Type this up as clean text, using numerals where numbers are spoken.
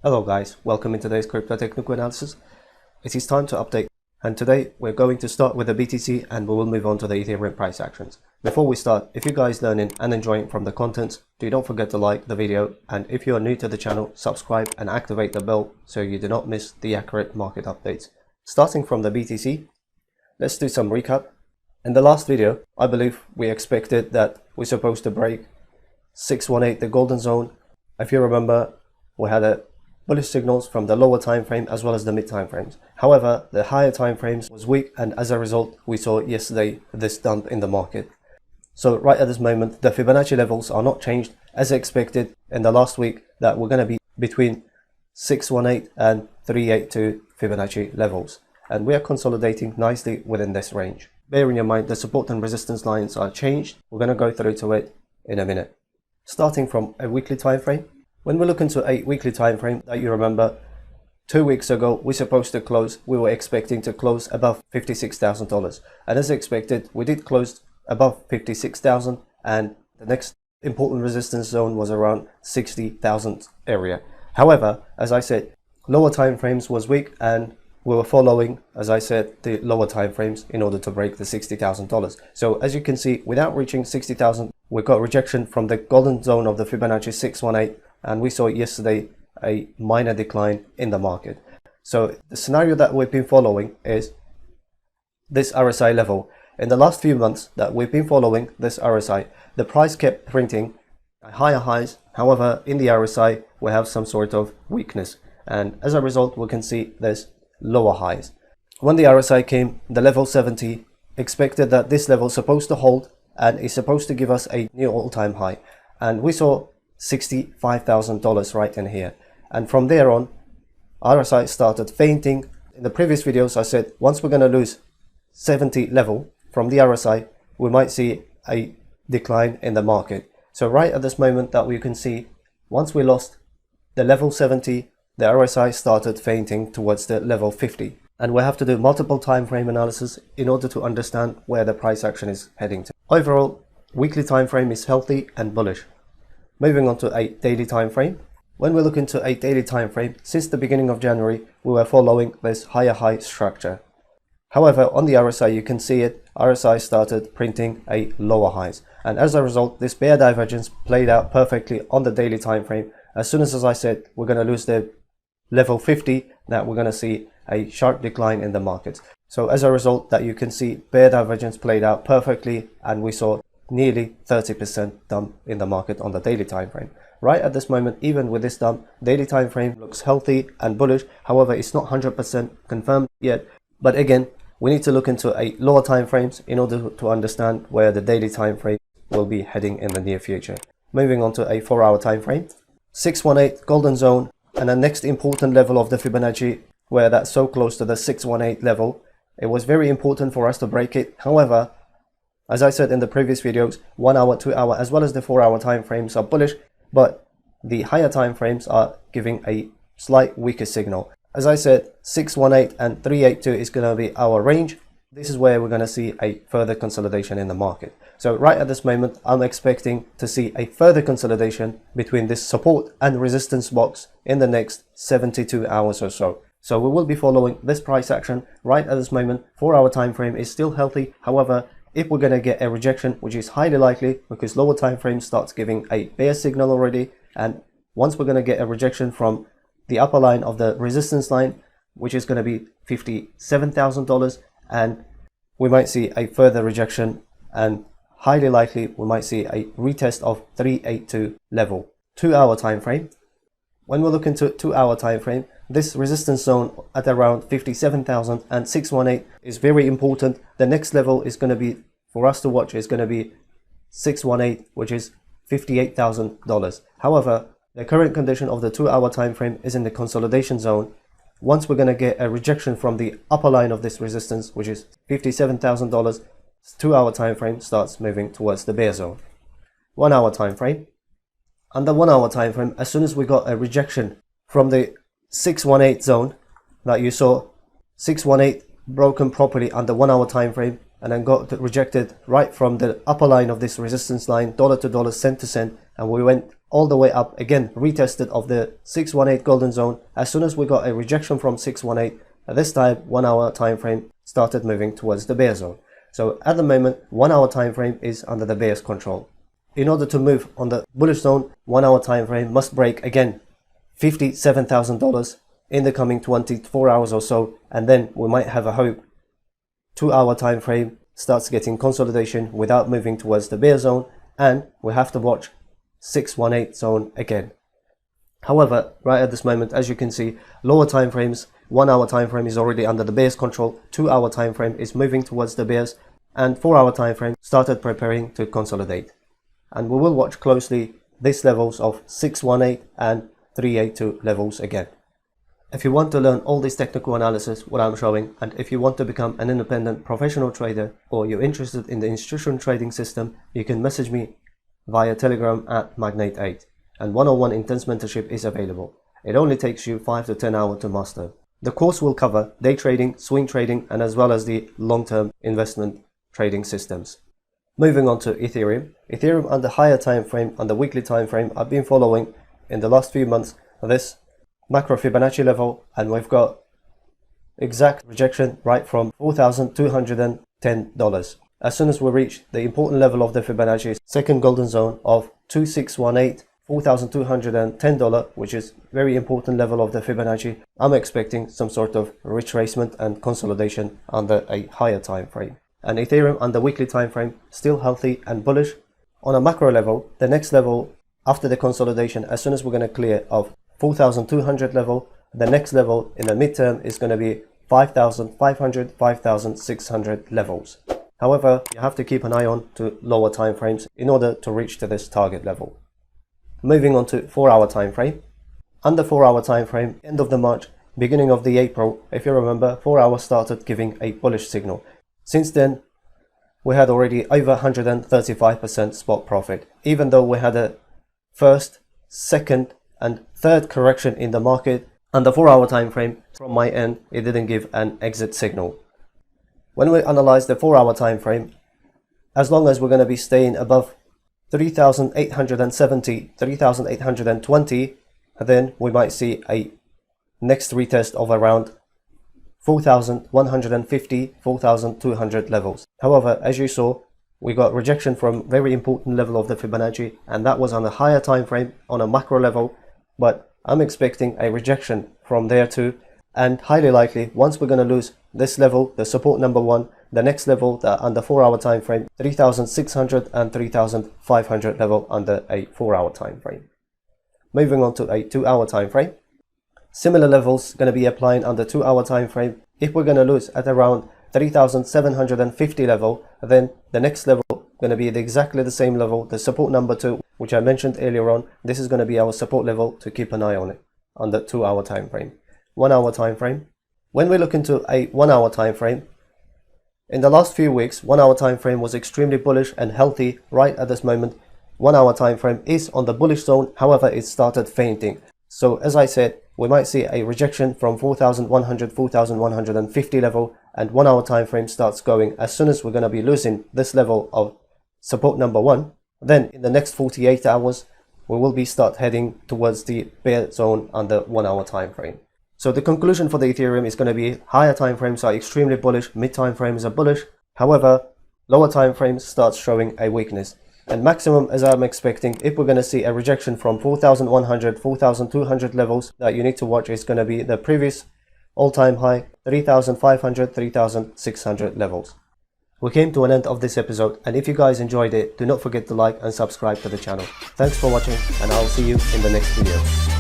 Hello guys, welcome in today's crypto technical analysis. It is time to update, and today we're going to start with the BTC and we will move on to the Ethereum price actions. Before we start, if you guys learning and enjoying from the contents, don't forget to like the video, and if you are new to the channel, subscribe and activate the bell so you do not miss the accurate market updates. Starting from the BTC, let's do some recap. In the last video, I believe we expected that we're supposed to break 618, the golden zone. If you remember, we had a bullish signals from the lower time frame as well as the mid time frames. However, the higher time frames was weak, and as a result we saw yesterday this dump in the market. So right at this moment the Fibonacci levels are not changed, as expected in the last week that we're going to be between 618 and 382 Fibonacci levels, and we are consolidating nicely within this range. Bearing in mind the support and resistance lines are changed, we're going to go through to it in a minute. Starting from a weekly time frame, when we look into a weekly time frame, that you remember 2 weeks ago we were expecting to close above $56,000, and as expected we did close above 56,000, and the next important resistance zone was around 60,000 area. However, as I said, lower time frames was weak, and we were following, as I said, the lower time frames in order to break the $60,000. So as you can see, without reaching 60,000, we got rejection from the golden zone of the Fibonacci 618, and we saw yesterday a minor decline in the market. So the scenario that we've been following is this RSI level. In the last few months that we've been following this RSI, the price kept printing higher highs. However, in the RSI we have some sort of weakness, and as a result we can see there's lower highs. When the RSI came, the level 70, expected that this level is supposed to hold and is supposed to give us a new all-time high, and we saw $65,000 right in here, and from there on RSI started fainting. In the previous videos I said once we're going to lose 70 level from the RSI, we might see a decline in the market. So right at this moment that we can see, once we lost the level 70, the RSI started fainting towards the level 50, and we have to do multiple time frame analysis in order to understand where the price action is heading to. Overall, weekly time frame is healthy and bullish. Moving on to a daily time frame. When we look into a daily time frame, since the beginning of January we were following this higher high structure. However, on the RSI you can see it, RSI started printing a lower highs, and as a result this bear divergence played out perfectly on the daily time frame. As soon as I said we're going to lose the level 50, that we're going to see a sharp decline in the market. So as a result that you can see bear divergence played out perfectly, and we saw nearly 30% dump in the market on the daily time frame. Right at this moment, even with this dump, daily time frame looks healthy and bullish. However, it's not 100% confirmed yet, but again we need to look into a lower time frames in order to understand where the daily time frame will be heading in the near future. Moving on to a 4-hour time frame, 618 golden zone, and the next important level of the Fibonacci, where that's so close to the 618 level. It was very important for us to break it. However, as I said in the previous videos, 1 hour, 2 hour as well as the 4-hour time frames are bullish, but the higher time frames are giving a slight weaker signal. As I said, 618 and 382 is going to be our range. This is where we're going to see a further consolidation in the market. So right at this moment I'm expecting to see a further consolidation between this support and resistance box in the next 72 hours or so. So we will be following this price action. Right at this moment 4-hour time frame is still healthy. However, if we're going to get a rejection, which is highly likely because lower time frame starts giving a bear signal already, and once we're going to get a rejection from the upper line of the resistance line, which is going to be $57,000, and we might see a further rejection, and highly likely we might see a retest of 382 level. 2-hour time frame. When we look into 2-hour time frame, this resistance zone at around 57,000 and 618 is very important. The next level is going to be, for us to watch, is going to be 618, which is $58,000. However, the current condition of the 2-hour time frame is in the consolidation zone. Once we're going to get a rejection from the upper line of this resistance, which is $57,000, 2-hour time frame starts moving towards the bear zone. 1-hour time frame. Under 1-hour time frame, as soon as we got a rejection from the 618 zone that you saw, 618 broken properly under 1-hour time frame, and then got rejected right from the upper line of this resistance line, dollar to dollar, cent to cent, and we went all the way up again, retested of the 618 golden zone. As soon as we got a rejection from 618, at this time 1 hour time frame started moving towards the bear zone. So at the moment 1 hour time frame is under the bear's control. In order to move on the bullish zone, 1 hour time frame must break again $57,000 in the coming 24 hours or so, and then we might have a hope 2 hour time frame starts getting consolidation without moving towards the bear zone, and we have to watch 618 zone again. However, right at this moment, as you can see, lower time frames, 1 hour time frame is already under the bear's control, 2 hour time frame is moving towards the bears, and 4 hour time frame started preparing to consolidate. And we will watch closely these levels of 618 and 382 levels again. If you want to learn all this technical analysis, what I'm showing, and if you want to become an independent professional trader, or you're interested in the institutional trading system, you can message me via Telegram at Magnate8, and one-on-one intense mentorship is available. It only takes you 5 to 10 hours to master. The course will cover day trading, swing trading, and as well as the long-term investment trading systems. Moving on to Ethereum. Ethereum on the higher time frame, on the weekly time frame, I've been following in the last few months this macro Fibonacci level, and we've got exact rejection right from $4,210. As soon as we reach the important level of the Fibonacci second golden zone of 2618, $4,210, which is very important level of the Fibonacci, I'm expecting some sort of retracement and consolidation under a higher time frame. And Ethereum on the weekly time frame still healthy and bullish. On a macro level, the next level after the consolidation, as soon as we're going to clear of 4,200 level, the next level in the midterm is going to be 5,500, 5,600 levels. However, you have to keep an eye on to lower time frames in order to reach to this target level. Moving on to 4 hour time frame. Under 4 hour time frame, end of the March, beginning of the April, if you remember, 4 hours started giving a bullish signal. Since then, we had already over 135% spot profit, even though we had a first, second and third correction in the market. And the 4 hour time frame, from my end, it didn't give an exit signal. When we analyze the 4 hour time frame, as long as we're going to be staying above 3,870, 3,820, then we might see a next retest of around 4,150, 4,200 levels. However, as you saw, we got rejection from very important level of the Fibonacci, and that was on a higher time frame on a macro level, but I'm expecting a rejection from there too, and highly likely once we're going to lose this level, the support number 1, the next level that under 4 hour time frame, 3,600 and 3,500 level under a 4 hour time frame. Moving on to a 2 hour time frame. Similar levels going to be applying under 2 hour time frame. If we're going to lose at around 3,750 level, then the next level going to be exactly the same level, the support number 2, which I mentioned earlier on. This is going to be our support level to keep an eye on it on the 2 hour time frame. 1 hour time frame. When we look into a 1 hour time frame, in the last few weeks, 1 hour time frame was extremely bullish and healthy. Right at this moment, 1 hour time frame is on the bullish zone. However, it started fainting. So as I said, we might see a rejection from 4,100, 4,150 level, and 1 hour time frame starts going. As soon as we're going to be losing this level of support number 1, then in the next 48 hours, we will be start heading towards the bear zone under 1 hour time frame. So the conclusion for the Ethereum is going to be higher time frames are extremely bullish, mid time frames are bullish. However, lower time frames starts showing a weakness. And maximum, as I'm expecting, if we're going to see a rejection from 4,100, 4,200 levels, that you need to watch is going to be the previous all-time high, 3,500, 3,600 levels. We came to an end of this episode, and if you guys enjoyed it, do not forget to like and subscribe to the channel. Thanks for watching, and I'll see you in the next video.